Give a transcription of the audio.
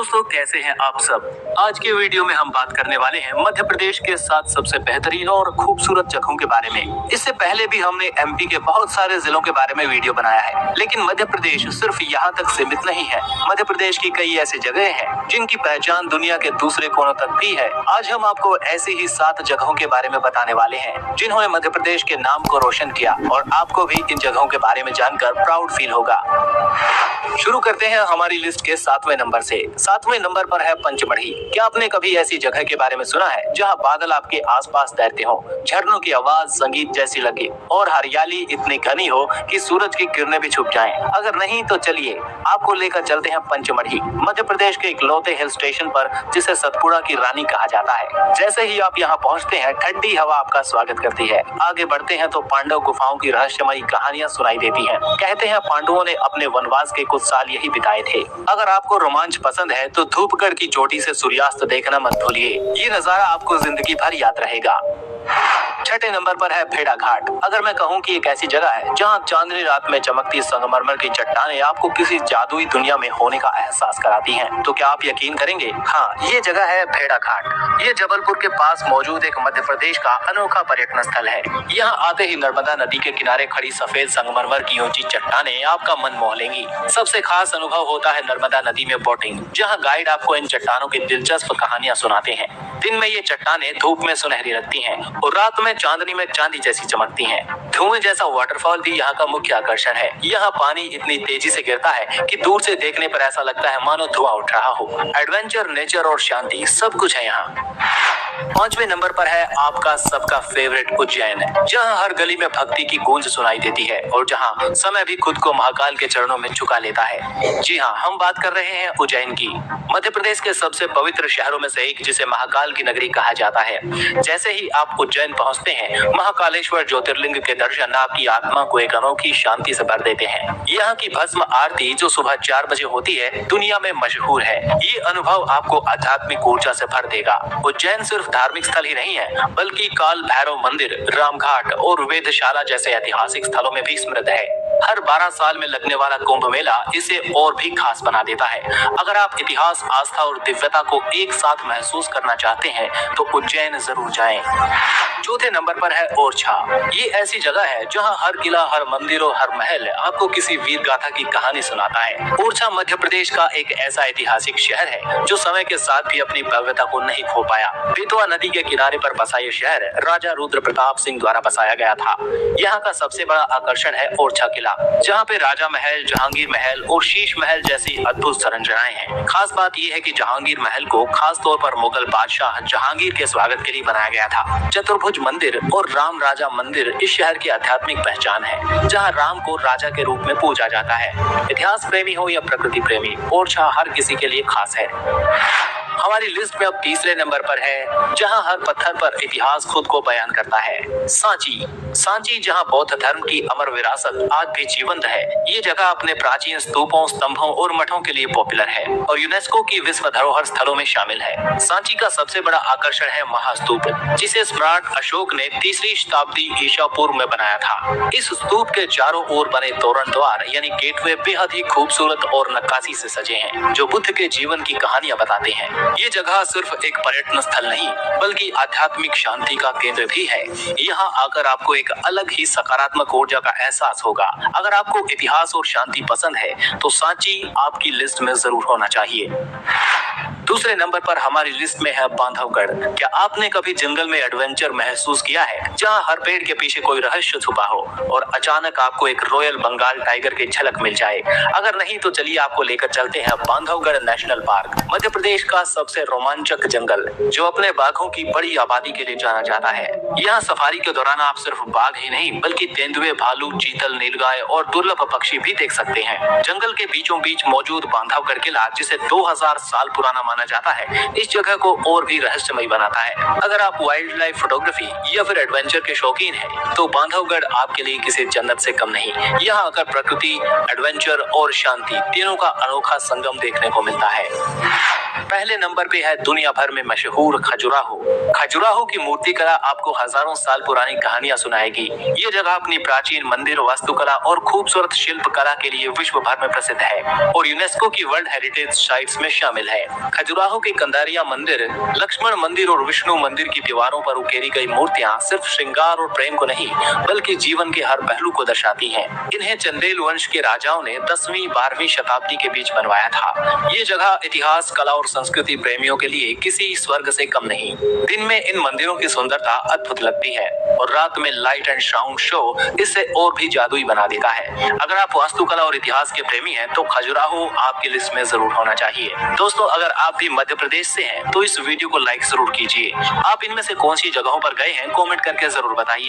दोस्तों, कैसे हैं आप सब। आज के वीडियो में हम बात करने वाले हैं मध्य प्रदेश के 7 सबसे बेहतरीन और खूबसूरत जगहों के बारे में। इससे पहले भी हमने एमपी के बहुत सारे जिलों के बारे में वीडियो बनाया है, लेकिन मध्य प्रदेश सिर्फ यहाँ तक सीमित नहीं है। मध्य प्रदेश की कई ऐसी जगह हैं जिनकी पहचान दुनिया के दूसरे कोनों तक भी है। आज हम आपको ऐसी ही 7 जगहों के बारे में बताने वाले हैं जिन्होंने मध्य प्रदेश के नाम को रोशन किया, और आपको भी इन जगहों के बारे में जानकर प्राउड फील होगा। शुरू करते हैं हमारी लिस्ट के 7वें नंबर से। 7वें नंबर पर है पंचमढ़ी। क्या आपने कभी ऐसी जगह के बारे में सुना है जहां बादल आपके आसपास तैरते हो, झरनों की आवाज संगीत जैसी लगे और हरियाली इतनी घनी हो कि सूरज की किरणें भी छुप जाएं? अगर नहीं तो चलिए आपको लेकर चलते हैं पंचमढ़ी, मध्य प्रदेश के इकलौते हिल स्टेशन पर जिसे सतपुड़ा की रानी कहा जाता है। जैसे ही आप यहाँ पहुँचते हैं ठंडी हवा आपका स्वागत करती है। आगे बढ़ते हैं तो पांडव गुफाओं की रहस्यमयी कहानियां सुनाई देती हैं। कहते हैं पांडवों ने अपने वनवास के कुछ साल यही बिताए थे। अगर आपको रोमांच पसंद है तो धूपगढ़ की चोटी से सूर्यास्त देखना मत भूलिए, ये नजारा आपको जिंदगी भर याद रहेगा। 6ठे नंबर पर है भेड़ा घाट। अगर मैं कहूँ कि एक ऐसी जगह है जहाँ चांदनी रात में चमकती संगमरमर की चट्टानें आपको किसी जादुई दुनिया में होने का एहसास कराती हैं, तो क्या आप यकीन करेंगे? हाँ, ये जगह है भेड़ा घाट। ये जबलपुर के पास मौजूद एक मध्य प्रदेश का अनोखा पर्यटन स्थल है। यहाँ आते ही नर्मदा नदी के किनारे खड़ी सफेद संगमरमर की ऊंची चट्टानें आपका मन मोह लेंगी। सबसे खास अनुभव होता है नर्मदा नदी में बोटिंग, जहाँ गाइड आपको इन चट्टानों की दिलचस्प कहानियां सुनाते हैं। दिन में ये चट्टानें धूप में सुनहरी लगती हैं और रात में चांदनी में चांदी जैसी चमकती हैं। धुएं जैसा वाटरफॉल भी यहाँ का मुख्य आकर्षण है। यहाँ पानी इतनी तेजी से गिरता है कि दूर से देखने पर ऐसा लगता है मानो धुआं उठ रहा हो। एडवेंचर, नेचर और शांति सब कुछ है यहाँ। 5वें नंबर पर है आपका सबका फेवरेट उज्जैन, जहाँ हर गली में भक्ति की गूंज सुनाई देती है और जहाँ समय भी खुद को महाकाल के चरणों में झुका लेता है। जी हाँ, हम बात कर रहे हैं उज्जैन की, मध्य प्रदेश के सबसे पवित्र शहरों में से एक, जिसे महाकाल की नगरी कहा जाता है। जैसे ही आप उज्जैन पहुँचते हैं, महाकालेश्वर ज्योतिर्लिंग के दर्शन आपकी आत्मा को एक अनोखी शांति से भर देते हैं। यहाँ की भस्म आरती जो सुबह 4 बजे होती है, दुनिया में मशहूर है। ये अनुभव आपको आध्यात्मिक ऊर्जा से भर देगा। उज्जैन सिर्फ धार्मिक स्थल ही नहीं है, बल्कि काल भैरव मंदिर, रामघाट और वेधशाला जैसे ऐतिहासिक स्थलों में भी समृद्ध है। हर 12 साल में लगने वाला कुंभ मेला इसे और भी खास बना देता है। अगर आप इतिहास, आस्था और दिव्यता को एक साथ महसूस करना चाहते हैं तो उज्जैन जरूर जाएं। 4थे नंबर पर है ओरछा। ये ऐसी जगह है जहां हर किला, हर मंदिर और हर महल आपको किसी वीर गाथा की कहानी सुनाता है। ओरछा मध्य प्रदेश का एक ऐसा ऐतिहासिक शहर है जो समय के साथ भी अपनी भव्यता को नहीं खो पाया। बेतवा नदी के किनारे पर बसा ये शहर राजा रुद्र प्रताप सिंह द्वारा बसाया गया था। यहाँ का सबसे बड़ा आकर्षण है ओरछा किला, जहाँ पे राजा महल, जहांगीर महल और शीश महल जैसी अद्भुत संरचनाएं हैं। खास बात यह है कि जहांगीर महल को खास तौर पर मुगल बादशाह जहांगीर के स्वागत के लिए बनाया गया था। चतुर्भुज मंदिर और राम राजा मंदिर इस शहर की आध्यात्मिक पहचान है, जहाँ राम को राजा के रूप में पूजा जाता है। इतिहास प्रेमी हो या प्रकृति प्रेमी, ओरछा हर किसी के लिए खास है। हमारी लिस्ट में अब तीसरे नंबर पर है, जहां हर पत्थर पर इतिहास खुद को बयान करता है, सांची। सांची, जहां बौद्ध धर्म की अमर विरासत आज भी जीवंत है। ये जगह अपने प्राचीन स्तूपों, स्तंभों और मठों के लिए पॉपुलर है और यूनेस्को की विश्व धरोहर स्थलों में शामिल है। सांची का सबसे बड़ा आकर्षण है महास्तूप, जिसे सम्राट अशोक ने 3री शताब्दी ईसा पूर्व में बनाया था। इस स्तूप के चारों ओर बने तोरण द्वार यानी गेटवे बेहद ही खूबसूरत और नक्काशी से सजे हैं, जो बुद्ध के जीवन की कहानियां बताते हैं। ये जगह सिर्फ एक पर्यटन स्थल नहीं, बल्कि आध्यात्मिक शांति का केंद्र भी है। यहाँ आकर आपको एक अलग ही सकारात्मक ऊर्जा का एहसास होगा। अगर आपको इतिहास और शांति पसंद है तो सांची आपकी लिस्ट में जरूर होना चाहिए। दूसरे नंबर पर हमारी लिस्ट में है बांधवगढ़। क्या आपने कभी जंगल में एडवेंचर महसूस किया है, जहां हर पेड़ के पीछे कोई रहस्य छुपा हो और अचानक आपको एक रॉयल बंगाल टाइगर की झलक मिल जाए? अगर नहीं तो चलिए आपको लेकर चलते हैं बांधवगढ़ नेशनल पार्क, मध्य प्रदेश का सबसे रोमांचक जंगल, जो अपने बाघों की बड़ी आबादी के लिए जाना जाता है। यहाँ सफारी के दौरान आप सिर्फ बाघ ही नहीं, बल्कि तेंदुए, भालू, चीतल, नीलगाय और दुर्लभ पक्षी भी देख सकते हैं। जंगल के बीचों बीच मौजूद बांधवगढ़ किला, जिसे 2000 साल पुराना माना जाता है, इस जगह को और भी रहस्यमय बनाता है। अगर आप वाइल्ड लाइफ फोटोग्राफी या फिर एडवेंचर के शौकीन हैं, तो बांधवगढ़ आपके लिए किसी जन्नत से कम नहीं। यहाँ आकर प्रकृति, एडवेंचर और शांति तीनों का अनोखा संगम देखने को मिलता है। पहले नंबर पे है दुनिया भर में मशहूर खजुराहो। खजुराहो की मूर्ति कला आपको हजारों साल पुरानी कहानियां सुनाएगी। ये जगह अपनी प्राचीन मंदिर, वास्तुकला और खूबसूरत शिल्प कला के लिए विश्व भर में प्रसिद्ध है और यूनेस्को की वर्ल्ड हेरिटेज साइट्स में शामिल है। खजुराहो के कंदारिया मंदिर, लक्ष्मण मंदिर और विष्णु मंदिर की दीवारों पर उकेरी गई मूर्तियां सिर्फ श्रृंगार और प्रेम को नहीं बल्कि जीवन के हर पहलू को दर्शाती हैं। इन्हें चंदेल वंश के राजाओं ने 10वीं-12वीं शताब्दी के बीच बनवाया था। ये जगह इतिहास, कला और संस्कृति प्रेमियों के लिए किसी स्वर्ग से कम नहीं। दिन में इन मंदिरों की सुंदरता अद्भुत लगती है और रात में लाइट एंड साउंड शो इसे और भी जादुई बना देता है। अगर आप वास्तुकला और इतिहास के प्रेमी हैं तो खजुराहो आपकी लिस्ट में जरूर होना चाहिए। दोस्तों, अगर आप भी मध्य प्रदेश से हैं तो इस वीडियो को लाइक जरूर कीजिए। आप इनमें से कौन सी जगहों पर गए हैं कमेंट करके जरूर बताइए।